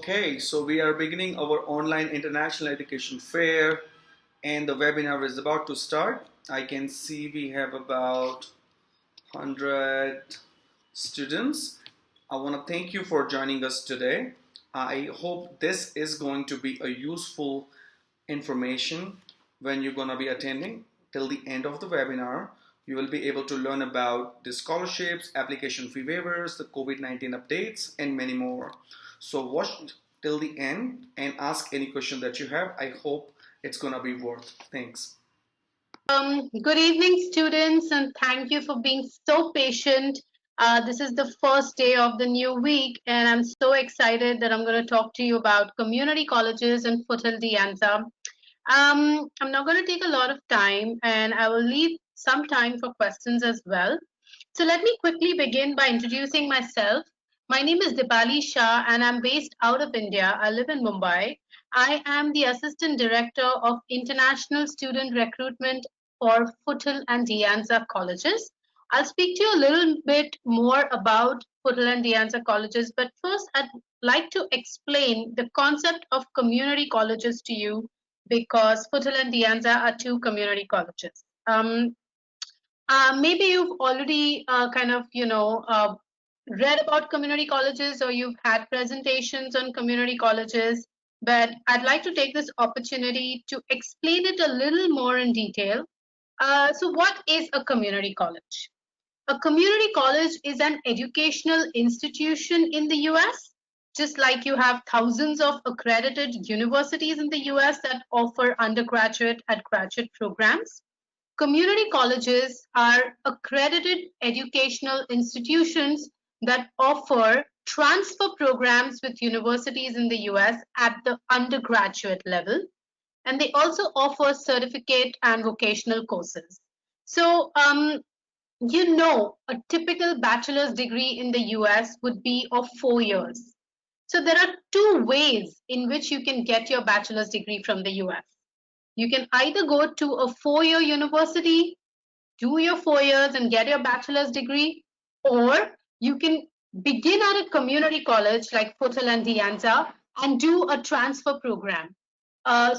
Okay, so we are beginning our online international education fair and the webinar is about to start. I can see we have about 100 students. I want to thank you for joining us today. I hope this is going to be a useful information when you're going to be attending till the end of the webinar. You will be able to learn about the scholarships, application fee waivers, the COVID-19 updates, and many more. So watch till the end and ask any question that you have. I hope it's going to be worth. Thanks. Good evening, students, and thank you for being so patient. This is the first day of the new week, and I'm so excited that I'm going to talk to you about community colleges and Foothill de Anza. I'm not going to take a lot of time, and I will leave some time for questions as well. So let me quickly begin by introducing myself. My name is Dipali Shah, and I'm based out of India. I live in Mumbai. I am the Assistant Director of International Student Recruitment for Foothill and de Anza colleges. I'll speak to you a little bit more about Foothill and de Anza colleges, but first I'd like to explain the concept of community colleges to you because Foothill and de Anza are two community colleges. Maybe you've already read about community colleges or you've had presentations on community colleges, but I'd like to take this opportunity to explain it a little more in detail. So what is a community college? A community college is an educational institution in the US, just like you have thousands of accredited universities in the US that offer undergraduate and graduate programs. Community colleges are accredited educational institutions that offer transfer programs with universities in the US at the undergraduate level, and they also offer certificate and vocational courses. So, a typical bachelor's degree in the US would be of 4 years. So there are two ways in which you can get your bachelor's degree from the US. You can either go to a 4-year university, do your 4 years and get your bachelor's degree, or you can begin at a community college like Foothill and de Anza and do a transfer program.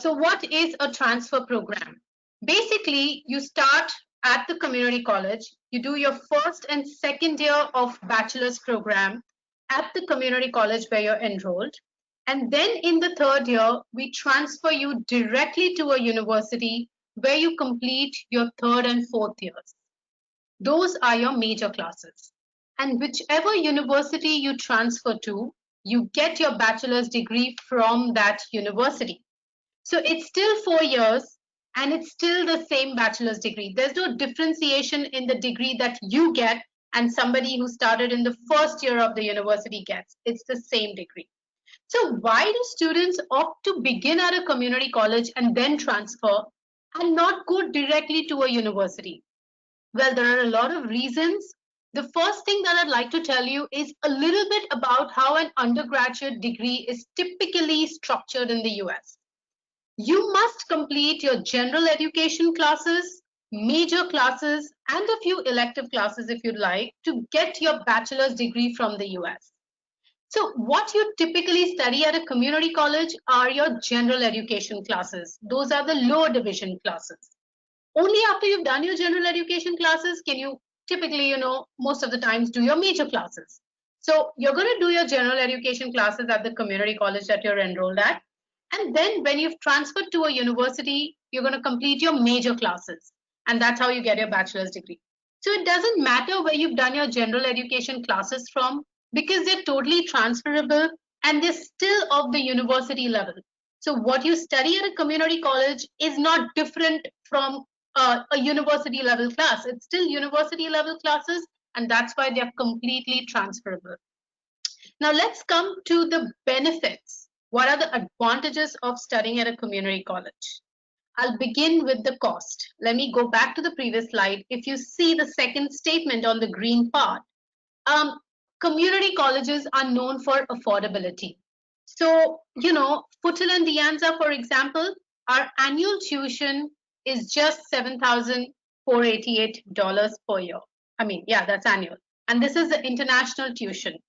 So what is a transfer program? Basically, you start at the community college, you do your first and second year of bachelor's program at the community college where you're enrolled. And then in the third year, we transfer you directly to a university where you complete your third and fourth years. Those are your major classes. And whichever university you transfer to, you get your bachelor's degree from that university. So it's still 4 years and it's still the same bachelor's degree. There's no differentiation in the degree that you get and somebody who started in the first year of the university gets. It's the same degree. So why do students opt to begin at a community college and then transfer and not go directly to a university? Well, there are a lot of reasons. The first thing that I'd like to tell you is a little bit about how an undergraduate degree is typically structured in the US. You must complete your general education classes, major classes, and a few elective classes if you'd like to get your bachelor's degree from the US. So what you typically study at a community college are your general education classes. Those are the lower division classes. Only after you've done your general education classes can you typically, most of the times do your major classes. So you're going to do your general education classes at the community college that you're enrolled at. And then when you've transferred to a university, you're going to complete your major classes. And that's how you get your bachelor's degree. So it doesn't matter where you've done your general education classes from because they're totally transferable and they're still of the university level. So what you study at a community college is not different from a university level class. It's still university level classes, and that's why they're completely transferable. Now let's come to the benefits. What are the advantages of studying at a community college? I'll begin with the cost. Let me go back to the previous slide. If you see the second statement on the green part, community colleges are known for affordability. So, Foothill and de Anza, for example, our annual tuition is just $7,488 per year. That's annual. And this is the international tuition.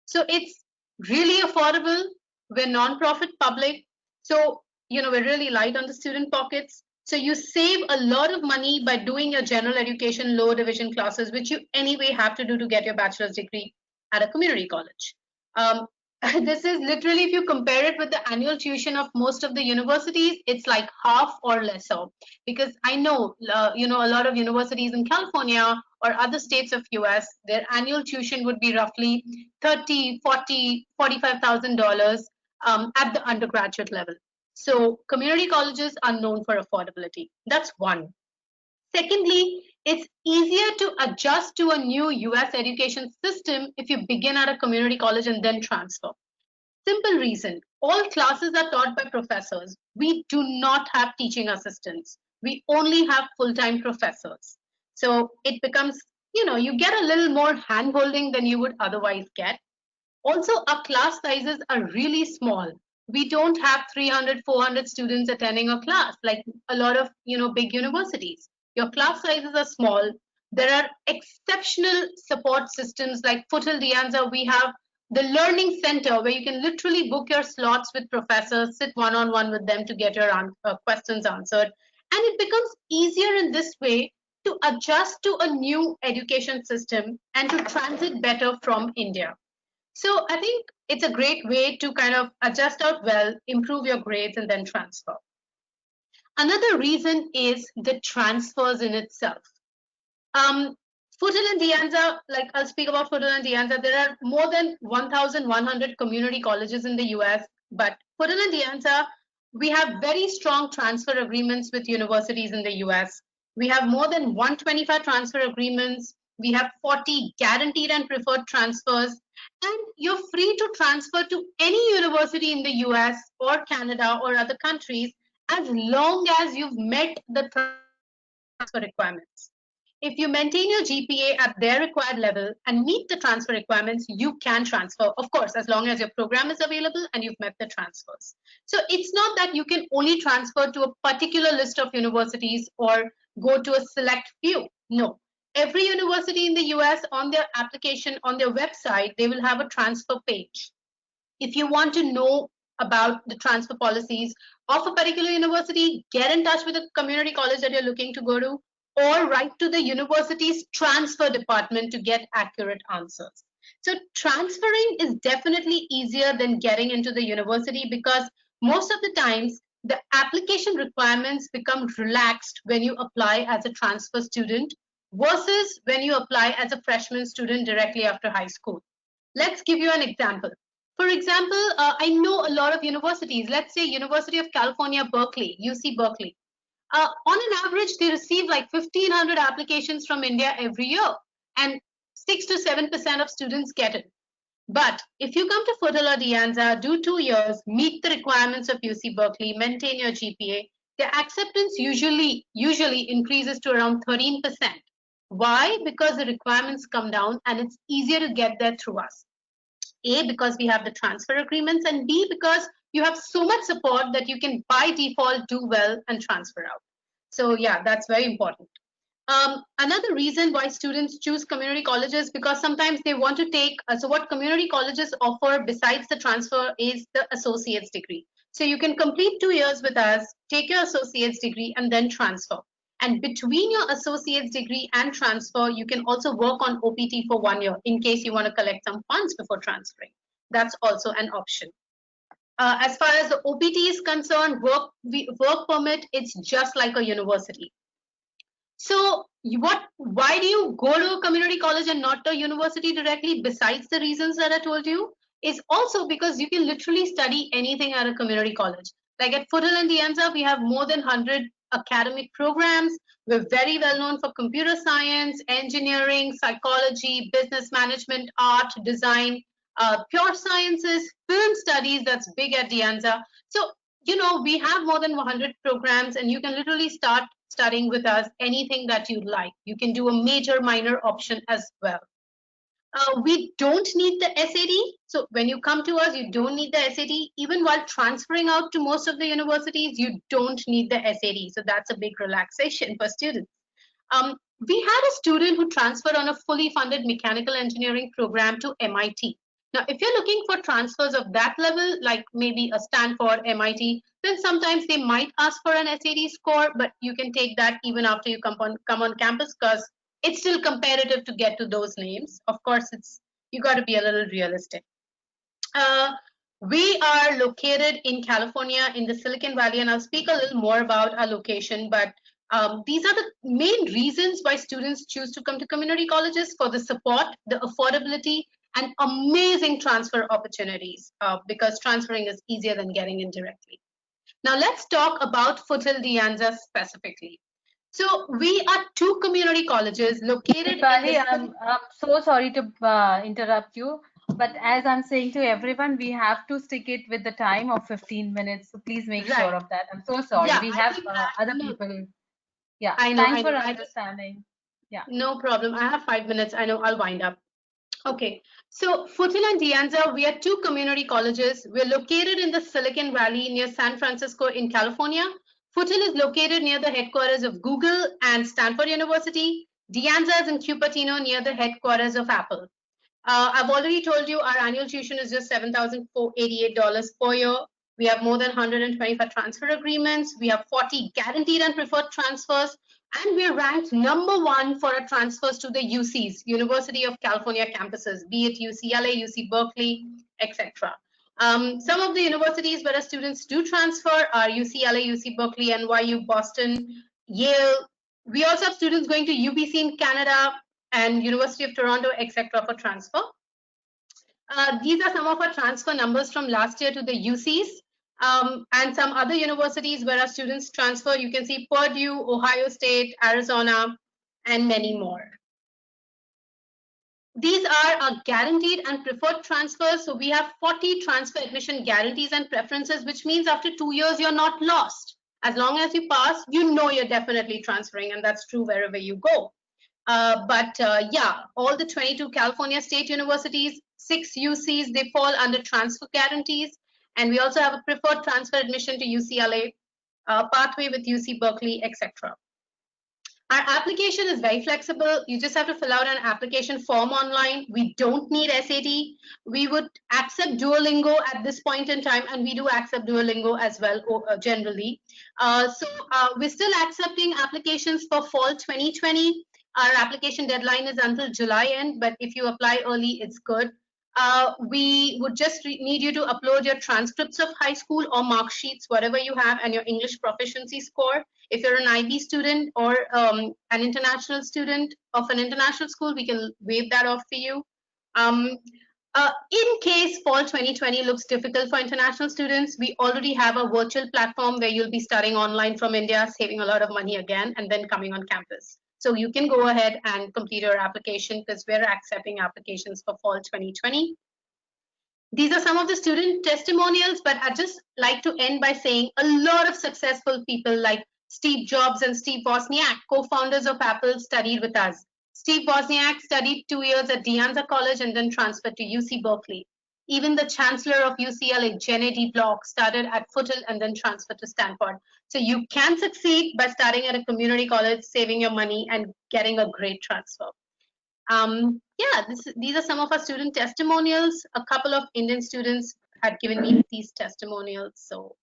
So it's really affordable. We're non-profit public. So, we're really light on the student pockets. So you save a lot of money by doing your general education lower division classes, which you anyway have to do to get your bachelor's degree at a community college. Um, this is literally, if you compare it with the annual tuition of most of the universities, it's like half or lesser. Because I know, a lot of universities in California or other states of US, their annual tuition would be roughly 30, 40, $45,000 at the undergraduate level. So community colleges are known for affordability. That's one. Secondly, it's easier to adjust to a new US education system if you begin at a community college and then transfer. Simple reason, all classes are taught by professors. We do not have teaching assistants. We only have full-time professors. So it becomes, you get a little more hand-holding than you would otherwise get. Also, our class sizes are really small. We don't have 300, 400 students attending a class like a lot of, big universities. Your class sizes are small. There are exceptional support systems like Foothills de Anza. We have the learning center where you can literally book your slots with professors, sit one-on-one with them to get your questions answered. And it becomes easier in this way to adjust to a new education system and to transit better from India. So I think it's a great way to kind of adjust out well, improve your grades, and then transfer. Another reason is the transfers in itself. Um, Foothills and De Anza, like I'll speak about Foothills and De Anza, there are more than 1,100 community colleges in the US, but Foothills and De Anza, we have very strong transfer agreements with universities in the US. We have more than 125 transfer agreements. We have 40 guaranteed and preferred transfers, and you're free to transfer to any university in the US or Canada or other countries as long as you've met the transfer requirements. If you maintain your GPA at their required level and meet the transfer requirements, you can transfer, of course, as long as your program is available and you've met the transfers. So it's not that you can only transfer to a particular list of universities or go to a select few. No. Every university in the US on their application, on their website, they will have a transfer page. If you want to know about the transfer policies of a particular university, get in touch with the community college that you're looking to go to, or write to the university's transfer department to get accurate answers. So transferring is definitely easier than getting into the university because most of the times the application requirements become relaxed when you apply as a transfer student versus when you apply as a freshman student directly after high school. Let's give you an example. For example, I know a lot of universities, let's say University of California, Berkeley, UC Berkeley. On an average, they receive like 1,500 applications from India every year, and 6 to 7% of students get it. But if you come to Foothills de Anza, do 2 years, meet the requirements of UC Berkeley, maintain your GPA, the acceptance usually increases to around 13%. Why? Because the requirements come down and it's easier to get there through us. A, because we have the transfer agreements, and B, because you have so much support that you can by default do well and transfer out. So yeah, that's very important. Another reason why students choose community colleges because sometimes they want to take, so what community colleges offer besides the transfer is the associate's degree. So you can complete 2 years with us, take your associate's degree and then transfer. And between your associate's degree and transfer, you can also work on OPT for 1 year in case you want to collect some funds before transferring. That's also an option. As far as the OPT is concerned, work permit, it's just like a university. So why do you go to a community college and not a university directly besides the reasons that I told you? Is also because you can literally study anything at a community college. Like at Foothills and De Anza, we have more than 100 academic programs. We're very well known for computer science, engineering, psychology, business management, art, design, pure sciences, film studies, that's big at De Anza. So, we have more than 100 programs and you can literally start studying with us anything that you like. You can do a major minor option as well. We don't need the SAT. So when you come to us, you don't need the SAT. Even while transferring out to most of the universities, you don't need the SAT. So that's a big relaxation for students. We had a student who transferred on a fully funded mechanical engineering program to MIT. Now, if you're looking for transfers of that level, like maybe a Stanford, MIT, then sometimes they might ask for an SAT score, but you can take that even after you come on campus because it's still competitive to get to those names. Of course, you got to be a little realistic. Uh, we are located in California in the Silicon Valley, and I'll speak a little more about our location, but these are the main reasons why students choose to come to community colleges: for the support, the affordability, and amazing transfer opportunities, because transferring is easier than getting in directly. Now let's talk about Foothill De Anza specifically. So we are two community colleges located in Dipali, the... I'm so sorry to interrupt you, but as I'm saying to everyone, we have to stick it with the time of 15 minutes. So please make Right. sure of that. I'm so sorry. Yeah, We I have think other no, people. Yeah, I know, thanks I for know. understanding. Yeah. No problem. I have 5 minutes. I know I'll wind up. Okay. So Foothill and De Anza, we are two community colleges. We're located in the Silicon Valley near San Francisco in California. Foothill is located near the headquarters of Google and Stanford University. De Anza is in Cupertino near the headquarters of Apple. I've already told you our annual tuition is just $7,488 per year. We have more than 125 transfer agreements. We have 40 guaranteed and preferred transfers. And we're ranked #1 for our transfers to the UCs, University of California campuses, be it UCLA, UC Berkeley, etc. Some of the universities where our students do transfer are UCLA, UC Berkeley, NYU, Boston, Yale. We also have students going to UBC in Canada, and University of Toronto, etc. for transfer. These are some of our transfer numbers from last year to the UCs, and some other universities where our students transfer. You can see Purdue, Ohio State, Arizona, and many more. These are our guaranteed and preferred transfers. So we have 40 transfer admission guarantees and preferences, which means after 2 years, you're not lost. As long as you pass, you know you're definitely transferring, and that's true wherever you go. Yeah, all the 22 California state universities, 6 UCs, they fall under transfer guarantees. And we also have a preferred transfer admission to UCLA, pathway with UC Berkeley, etc. Our application is very flexible. You just have to fill out an application form online. We don't need SAT. We would accept Duolingo at this point in time, and we do accept Duolingo as well, generally. We're still accepting applications for fall 2020. Our application deadline is until July end, but if you apply early, it's good. We would just need you to upload your transcripts of high school or mark sheets, whatever you have, and your English proficiency score. If you're an IB student or an international student of an international school, we can waive that off for you. In case fall 2020 looks difficult for international students, we already have a virtual platform where you'll be studying online from India, saving a lot of money again, and then coming on campus. So you can go ahead and complete your application because we're accepting applications for fall 2020. These are some of the student testimonials, but I'd just like to end by saying a lot of successful people like Steve Jobs and Steve Wozniak, co-founders of Apple, studied with us. Steve Wozniak studied 2 years at De Anza College and then transferred to UC Berkeley. Even the chancellor of UCLA, Jenny D. Block, started at Foothill and then transferred to Stanford. So you can succeed by starting at a community college, saving your money, and getting a great transfer. Yeah, these are some of our student testimonials. A couple of Indian students had given me these testimonials. So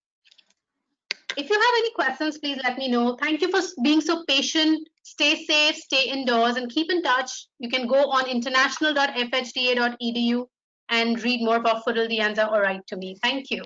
if you have any questions, please let me know. Thank you for being so patient. Stay safe, stay indoors, and keep in touch. You can go on international.fhda.edu and read more about Foothill De Anza or write to me. Thank you.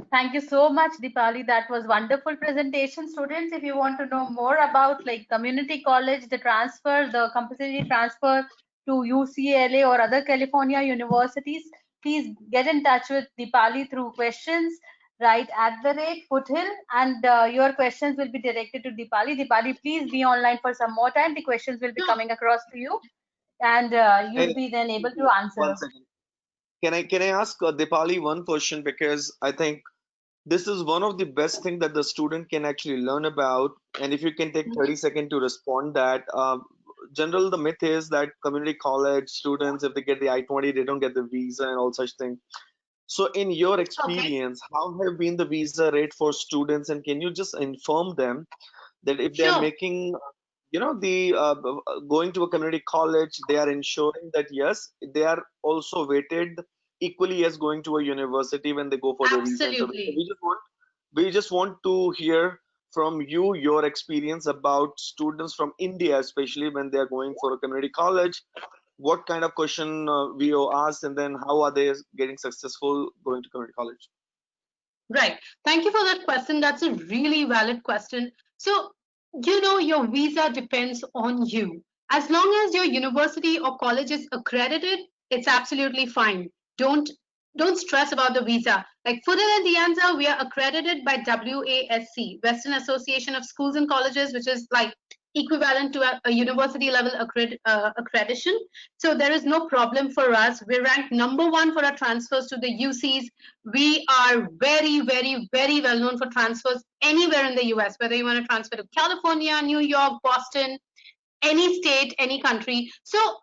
Thank you so much, Dipali. That was wonderful presentation. Students, if you want to know more about like community college, the transfer, the compulsory transfer to UCLA or other California universities, please get in touch with Dipali through questions, right at the rate Foothill, and your questions will be directed to Dipali. Dipali, please be online for some more time. The questions will be coming across to you, and you'll be then able to answer. One second. Can I ask Dipali one question, because I think this is one of the best thing that the student can actually learn about, and if you can take 30 seconds to respond that. General, the myth is that community college students, if they get the I-20, they don't get the visa and all such thing. So in your experience, how have been the visa rate for students, and can you just inform them that if they're Sure. making the going to a community college, they are ensuring that yes, they are also weighted equally as going to a university when they go for their visa interview. So Absolutely. we just want to hear from you your experience about students from India, especially when they are going for a community college. What kind of question we asked, and then how are they getting successful going to community college? Right. Thank you for that question. That's a really valid question. So, your visa depends on you. As long as your university or college is accredited, it's absolutely fine. Don't stress about the visa. Like Fudel and Dianza, we are accredited by WASC, Western Association of Schools and Colleges, which is like equivalent to a university level accreditation. So there is no problem for us. We're ranked number one for our transfers to the UCs. We are very, very, very well known for transfers anywhere in the US, whether you want to transfer to California, New York, Boston, any state, any country. So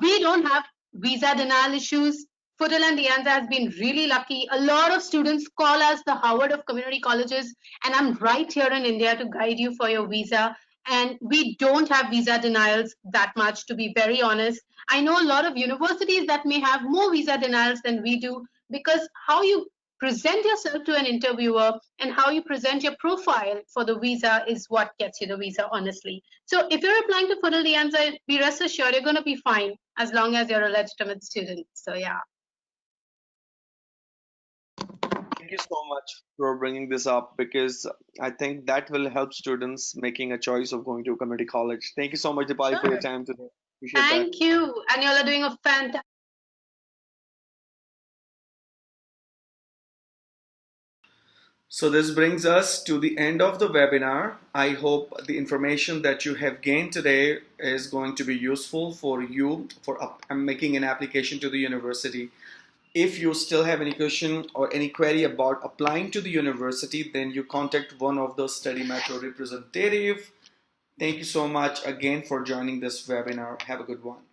we don't have visa denial issues. Fudel and Dianza has been really lucky. A lot of students call us the Howard of community colleges, and I'm right here in India to guide you for your visa. And we don't have visa denials that much, to be very honest. I know a lot of universities that may have more visa denials than we do, because how you present yourself to an interviewer and how you present your profile for the visa is what gets you the visa, honestly. So if you're applying to Fudel Dianza, be rest assured you're going to be fine as long as you're a legitimate student. So yeah. Thank you so much for bringing this up, because I think that will help students making a choice of going to a community college. Thank you so much, Dipali, for your Sure. time today. Appreciate that. Thank you. And y'all are doing a fantastic. So this brings us to the end of the webinar. I hope the information that you have gained today is going to be useful for you for making an application to the university. If you still have any question or any query about applying to the university, then you contact one of the study metro representative. Thank you so much again for joining this webinar. Have a good one.